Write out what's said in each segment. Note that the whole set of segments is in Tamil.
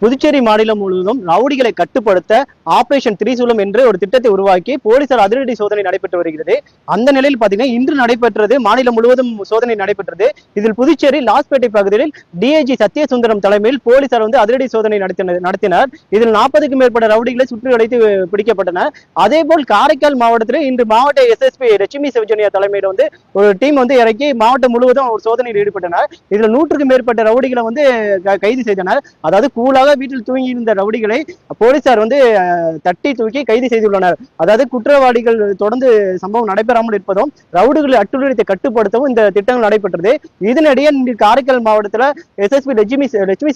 புதுச்சேரி மாநிலம் முழுவதும் ரவுடிகளை கட்டுப்படுத்த ஆபரேஷன் திரிசூலம் என்று ஒரு திட்டத்தை உருவாக்கி போலீசார் அதிரடி சோதனை நடைபெற்று வருகிறது. அந்த நிலையில் பாத்தீங்கன்னா இன்று நடைபெற்றது, மாநிலம் முழுவதும் சோதனை நடைபெற்றது. இதில் புதுச்சேரி லாஸ்பேட்டை பகுதியில் டிஐஜி சத்யசுந்தரம் தலைமையில் போலீசார் அதிரடி சோதனை நடத்தினர். இதில் 40க்கும் மேற்பட்ட ரவுடிகளை சுற்றி வளைத்து பிடிக்கப்பட்டனர். அதே போல் காரைக்கால் மாவட்டத்தில் இன்று மாவட்ட எஸ்எஸ்பி லட்சுமி சிவஜனியா தலைமையில் ஒரு டீம் இறக்கி மாவட்டம் முழுவதும் ஒரு சோதனையில் ஈடுபட்டனர். இதில் 100க்கும் மேற்பட்ட ரவுடிகளை கைது செய்தனர். அதாவது கூலாக வீட்டில் தூங்கி இருந்த ரவுடிகளை போலீசார் தட்டி தூக்கி கைது செய்துள்ளனர். அதாவது குற்றவாளிகள் தொடர்ந்து சம்பவம் நடைபெறாமல் இருப்பதும் ரவுடிகளை அட்டுழியத்தை கட்டுப்படுத்தவும் இந்த திட்டங்கள் நடைபெற்றது. இதனிடையே காரைக்கால் மாவட்டத்தில் எஸ்எஸ்பி லட்சுமி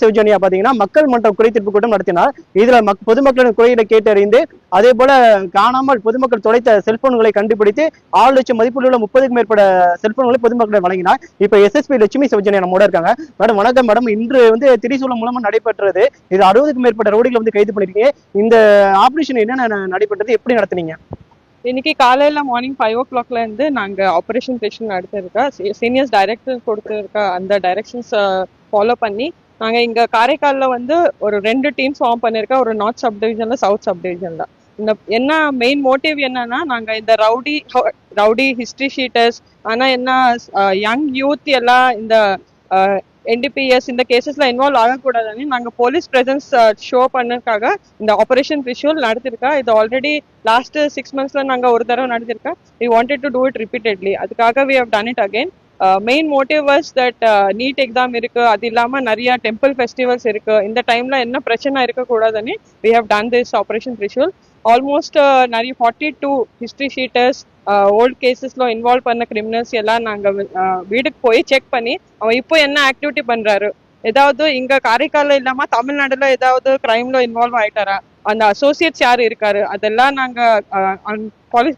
சிவஜனியா பாத்தீங்கன்னா மக்கள் மன்றம் குறைதீர்ப்பு கூட்டம் நடத்தினார். இதுல பொதுமக்களின் குறைகளை கேட்டறிந்து அதே போல காணாமல் பொதுமக்கள் தொலைத்த செல்போன்களை கண்டுபிடித்து 6 லட்சம் மதிப்புள்ள 30க்கும் மேற்பட்ட செல்போன்களை பொதுமக்கள் வழங்கினார். இப்ப எஸ்எஸ்பி லட்சுமி சிவஜனியா நம்மோட இருக்காங்க. மேடம் வணக்கம். மேடம், இன்று திரிசூலம் மூலமா நடைபெற்றது. இது 60க்கும் மேற்பட்ட ரவுடிகளை கைது பண்ணிருக்கீங்க. இந்த ஆபரேஷன் என்ன நடைபெற்றது, எப்படி நடத்துனீங்க? இன்னைக்கு காலையில மார்னிங் 5 o'clock இருந்து நாங்க ஆபரேஷன் பேஷன் நடத்திருக்கோம். சீனியர்ஸ் டைரக்டர் கொடுத்திருக்க அந்த டைரக்ஷன்ஸ் ஃபாலோ பண்ணி நாங்க இங்க காரைக்கால்ல ஒரு 2 டீம்ஸ் ஃபார்ம் பண்ணிருக்கோம். ஒரு நார்த் சப் டிவிஷன்ல, சவுத் சப் டிவிஷன்ல. இந்த என்ன மெயின் மோட்டிவ் என்னன்னா, நாங்க இந்த ரவுடி ஹிஸ்டரி ஷீட்டர்ஸ், ஆனா என்ன யங் யூத் எல்லாம் இந்த என்டிபிஎஸ் இந்த கேசஸ்ல இன்வால்வ் ஆகக்கூடாதுன்னு நாங்க போலீஸ் பிரசன்ஸ் ஷோ பண்ணதுக்காக இந்த ஆபரேஷன் திரிசூல் நடத்திருக்கோம். இது ஆல்ரெடி லாஸ்ட் 6 monthsல நாங்க ஒரு தடவை நடத்திருக்கோம். we wanted to do it repeatedly. அதுக்காக we have done it again. Main motive was that NEET exam இருக்கு, அது இல்லாம நிறைய டெம்பிள் ஃபெஸ்டிவல்ஸ் இருக்கு. இந்த டைம்ல என்ன பிரச்சனை இருக்கக்கூடாதுன்னு we have done this operation Trishul. Almost நிறைய 42 ஹிஸ்டரி ஷீட்டர்ஸ், ஓல்ட் கேசஸ்ல இன்வால்வ் பண்ண கிரிமினல்ஸ் எல்லாம் நாங்க வீட்டுக்கு போய் செக் பண்ணி அவன் இப்போ என்ன ஆக்டிவிட்டி பண்றாரு, ஏதாவது இங்க காரைக்கால இல்லாம தமிழ்நாடுல ஏதாவது கிரைம்ல இன்வால்வ் ஆயிட்டாரா, அந்த அசோசியேட்ஸ் யாரு இருக்காரு, அதெல்லாம் நாங்க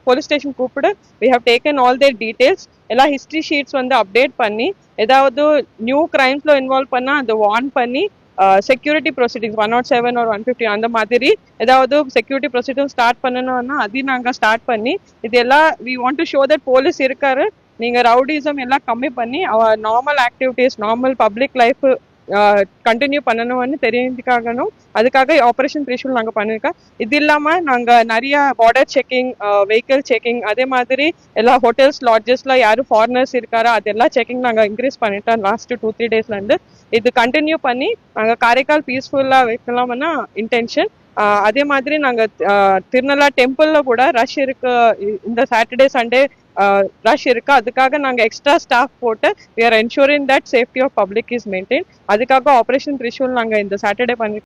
போலீஸ் ஸ்டேஷன் கூப்பிட்டு we have taken all their details. எல்லா ஹிஸ்டரி ஷீட்ஸ் அப்டேட் பண்ணி ஏதாவது நியூ கிரைம்ஸ்ல இன்வால்வ் பண்ணா அதை வார்ன் பண்ணி செக்யூரிட்டி ப்ரொசீடிங்ஸ் 107 or 150 அந்த மாதிரி ஏதாவது செக்யூரிட்டி ப்ரொசீடிங் ஸ்டார்ட் பண்ணணும்னா அதையும் நாங்க ஸ்டார்ட் பண்ணி இதெல்லாம் we want to show that police இருக்காரு, நீங்க ரவுடிசம் எல்லாம் கம்மி பண்ணி normal activities, normal public life continue பண்ணணும்னு தெரிஞ்சுக்காகணும். அதுக்காக ஆபரேஷன் திரிசூல் நாங்க பண்ணிருக்கோம். இது இல்லாம நாங்க நிறைய பார்டர் செக்கிங், வெஹிக்கிள் செக்கிங், அதே மாதிரி எல்லா ஹோட்டல்ஸ் லாட்ஜஸ்ல யாரும் ஃபாரினர்ஸ் இருக்காரா அதெல்லாம் செக்கிங் நாங்க இன்க்ரீஸ் பண்ணிட்டோம் லாஸ்ட் 2-3 daysல இருந்து. இது கண்டினியூ பண்ணி நாங்க காரைக்கால் பீஸ்ஃபுல்லா வைக்கலாம்னா இன்டென்ஷன். அதே மாதிரி நாங்க திருநெல்லா டெம்பிள்ல கூட ரஷ் இருக்கு, இந்த சாட்டர்டே சண்டே ரஷ் இருக்கு. அதுக்காக நாங்க எக்ஸ்ட்ரா ஸ்டாஃப் போட்டு we are ensuring that safety of public is maintained. அதுக்காக ஆபரேஷன் திரிசூல் நாங்க இந்த சாட்டர்டே பண்ணி